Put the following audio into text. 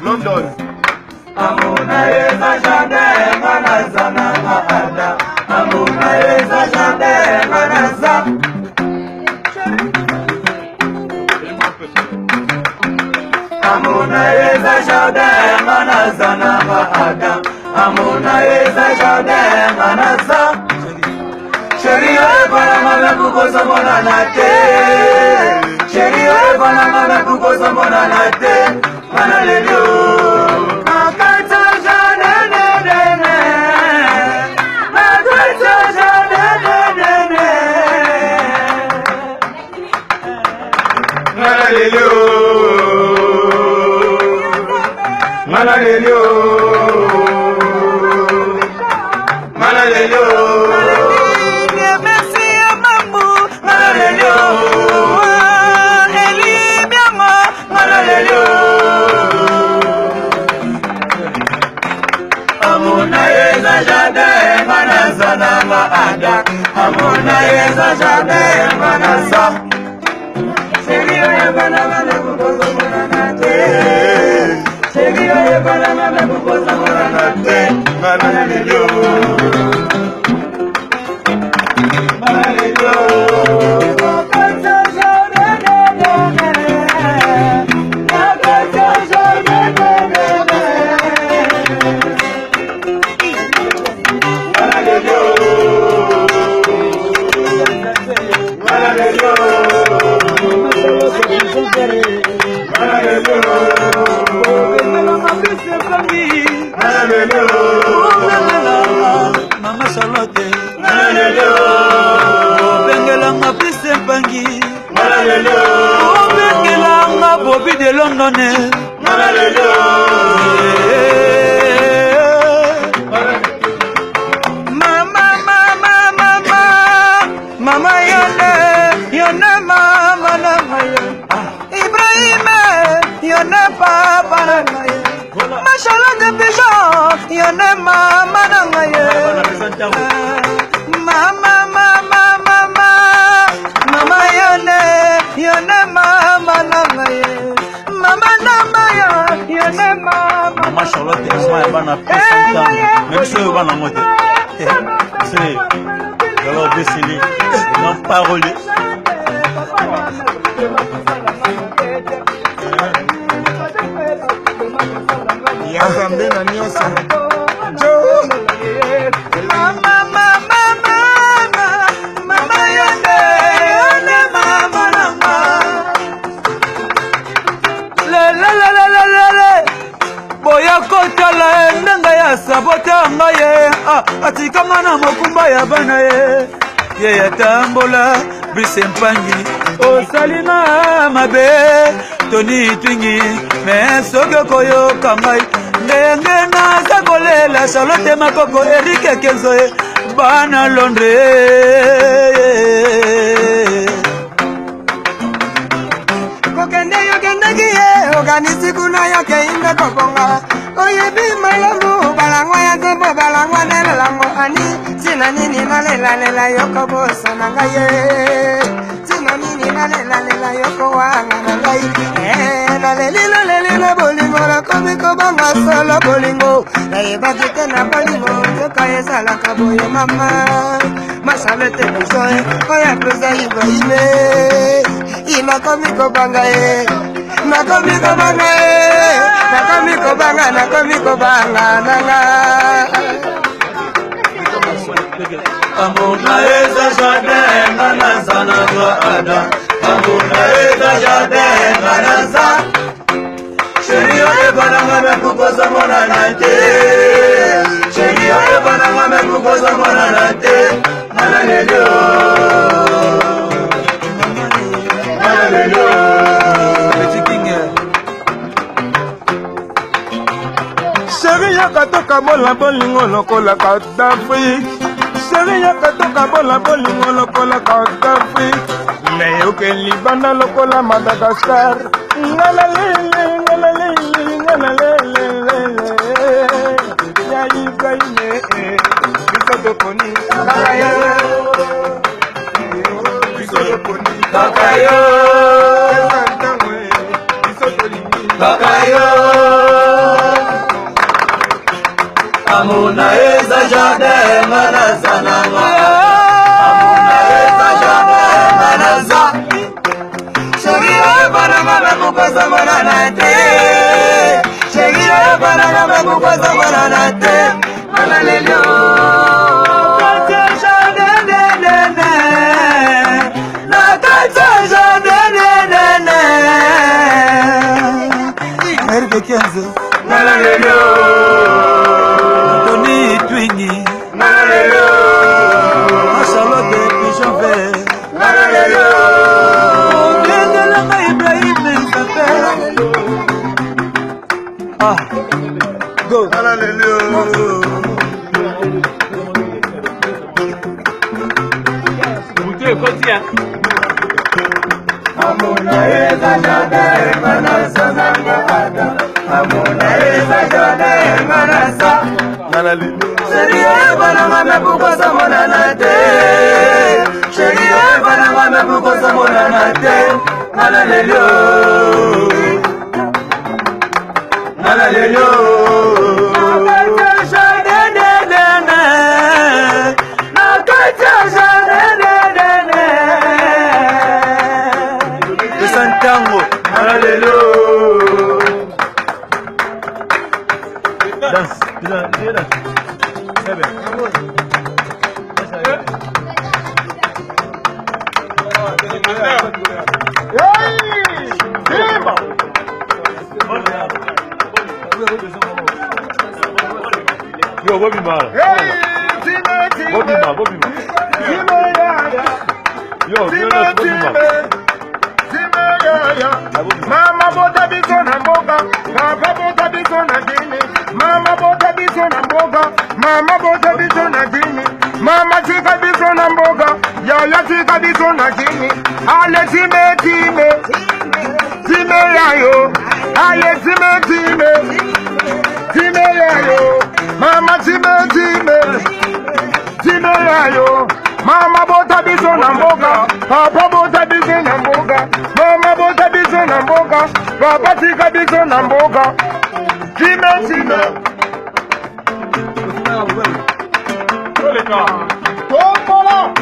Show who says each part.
Speaker 1: London.
Speaker 2: Amuna eza jardin manazana maada. Amuna eza jardin manaza. Amuna eza jardin manazana maada. Amuna eza jardin manaza. Chérie, voilà ma bukoza mona nate. Chérie, voilà ma bukoza mona nate. Manalelo. Amuna eza jardin manaza. Chérie, bana bana bukoza mona nate. Chérie, bana bana bukoza mona nate. Manalelo. Manalelo. Mama Charlotte, Bengelanga Pisse Pangi, Bengelanga Bobby de London, Mama Yone Mama Namaye, Ibrahim Yone Papa Namaye. Machallah de Bijan, Yone Mama Namaye. Mama Yone Mama Namaye. Mama Namaye, Yone Mama. Mama Charlotte, Mama Yabana, même si vous avez monté. C'est alors Bessili, non parole.
Speaker 1: Yazambe na nyonso.
Speaker 2: Mama Yone Mama Namaye. Boya kotala ndanga ya sabota ngaye atikama na mokumba ya bana ye ya tambola bise mpangi osalina mabe toni twingi me sogo koyo kangai ndenge naza kolela Charlotte Makoko Erike Kenzoe bana Londres kokende yokendaki ye oganisi kuna yoke inde kokonga oyebi malamu balangwa ya tembo balangwa nelelango ani tina nini nalelalela yoko bosa na ngai ye tina nini nalelalela yoko wanga na ngai nalelilolelile bolingo nakomi kobanga solo bolingo nayebaki te na bolingo nzoka ezalaka boye mama Charlotte Bijoy oya pesa Ibrahime imakomi kobanga ye makomi kobanga ye makomi kobanga nakomi kobanga nanga
Speaker 3: Amuna eza jardin nganaza na jwa ada Amuna eza jardin nganaza Chérie oye bananga me kukoza mona na te Chérie oye bananga me kukoza mona na te Malalelio Malalelio
Speaker 1: Chérie yakatoka bola bolingo lokola Kadhafi Chérie yakatoka bola bolingo lokola Kadhafi Neyokeli banda lokola Madagascar Ngalalele ngalalele ngalalele Ya Ibrahime Bisoto poni Kakayo Bisoto poni
Speaker 3: Kakayo
Speaker 1: Bisoto lini
Speaker 3: Kakayo Amuna eza jardin nganaza nanga Amuna eza jardin nganaza
Speaker 2: Chérie oye bananga me kukoza mona na te Chérie oye bananga me kukoza mona na te Malalelio Nakati jardin de Nakati jardin de
Speaker 3: Herbe Kenzo
Speaker 2: Malalelio
Speaker 3: Tony Twingi
Speaker 2: Malalelio
Speaker 3: Charlotte Pigeon Vert
Speaker 2: Malalelio
Speaker 3: Ngengelanga Ibrahim Nsape Ah Go
Speaker 1: Hallelujah.
Speaker 2: Amuna eza jardin nganaza nanga ada Amuna eza jardin nganaza Chérie oye bananga me kukoza mona na te Chérie oye bananga me kukoza mona na te Malalelio
Speaker 3: Malalelio
Speaker 2: Nakati jardin de Nakati jardin de
Speaker 3: Santango
Speaker 1: Hallelujah.
Speaker 3: Danse Très bien Yo, Bobby Mal. Bobby Mal. Yo, Bobby Mal.
Speaker 1: Mama bota biso na mboga, papa bota biso na dini. Mama bota biso na mboga, mama bota biso na dini. Mama tika biso na mboga, yaya tika biso na dini. Ale time, time yayo. Ale time yayo. Mama time yayo. Mama bota biso na mboga, papa bota biso na mboga. Mama bota biso na mboga, papa tika biso na mboga. Time. Tombola.